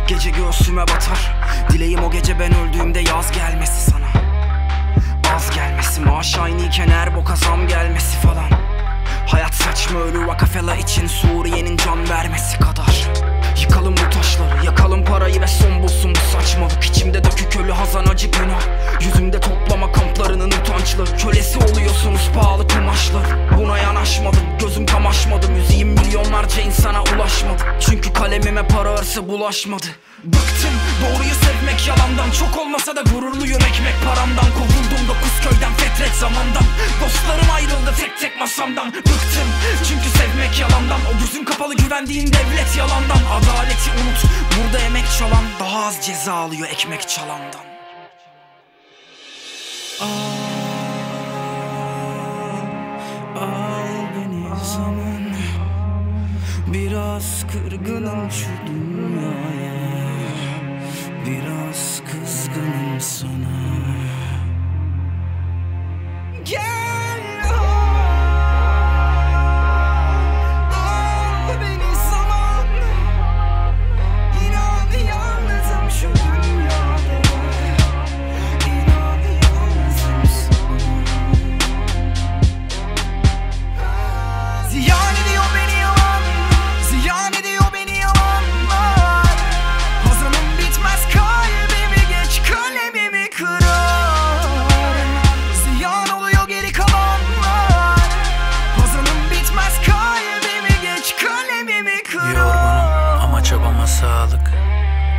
Gece göğsüme batar. Dileğim o gece ben öldüğümde yaz gelmesi sana. Az gelmesi, maaş aynıyken her boka zam gelmesi falan. Hayat saçma ölü Vakafela için Suriye'nin can vermesi kadar. Yıkalım bu taşları, yakalım parayı ve son bulsun bu saçmalık. İçimde dökük ölü hazan acı günah. Yüzümde toplama kamplarının utançları. Kölesi oluyorsunuz pahalı kumaşlar. Buna yanaşmadım, gözüm kamaşmadı. Müziğim milyonlarca insana ulaşmadı. Çünkü kalemime para hırsı bulaşmadı. Bıktım doğruyu sevmek yalandan. Çok olmasa da gururluyum ekmek paramdan. Kovuldum 9 köyden fetret zamandan. Dostlarım ayrıldı tek tek masamdan. Bıktım çünkü sevmek yalandan. O gözün kapalı güvendiğin devlet yalandan. Adaleti unut, burada emek çalan daha az ceza alıyor ekmek çalandan. Al beni zaman. Biraz kırgınım şu dünyaya. Biraz kızgınım sana. Gel al beni zaman. İnan yalnızım şu dünyada. İnan yalnızım sana. Ziyan ediyor beni yalan. Ziyan ediyor beni yalanlar. Hazanım bitmez kalbimi geç kalemimi kırar. Ziyan oluyor geri kalanlar. Hazanım bitmez kalbimi geç kalemimi kırar. Yorgunum ama çabama sağlık.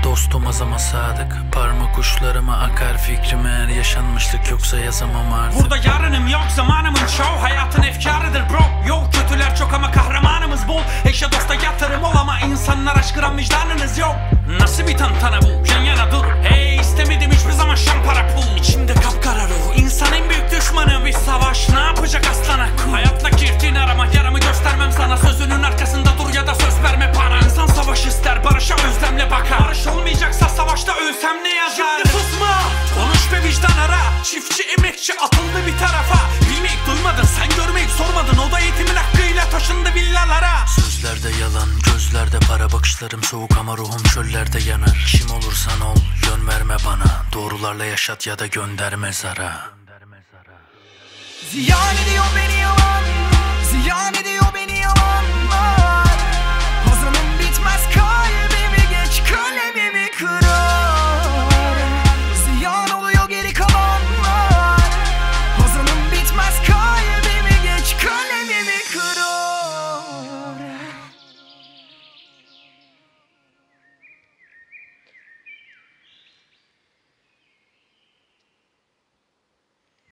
Dostum azama sadık. Parmak uçlarıma akar fikrim, eğer yaşanmışlık yoksa yazamam artık. Burada yarınım yok, zamanımın çoğu. Hayatın efkarıdır bro. Yok kötüler çok ama kahramanımız bol. Eşe dosta yatırım ol ama insanlar aşkıran vicdanınız yok. Nasıl bir tantana bu? Yan yana dur. Hey istemedim hiçbir zaman şampara pul. İçimde kapkara ruh. İnsan en büyük düşmanı bir savaş. Ne yapacak aslana kul? Hayatla kirtin arama, yaramı göstermem sana. Sözünün arkasında dur ya da söz verme bana. İnsan savaş ister, barışa özlemle bakar. Barış olmayacaksa savaşta ölsem ne yazar? Şimdi susma, konuş ve vicdan ara. Çiftçi emekçi atıldı bir tarafa. Bilmeyip duymadın, sen görmeyip sormadın. O da eğitimin hakkıyla taşındı villalara. Sözlerde yalan, gözlerde para. Bakışlarım soğuk ama ruhum çöllerde yanar. Kim olursan ol, yön verme bana. Doğrularla yaşat ya da gönder mezara. Ziyan ediyor beni yalan. Ziyan ediyor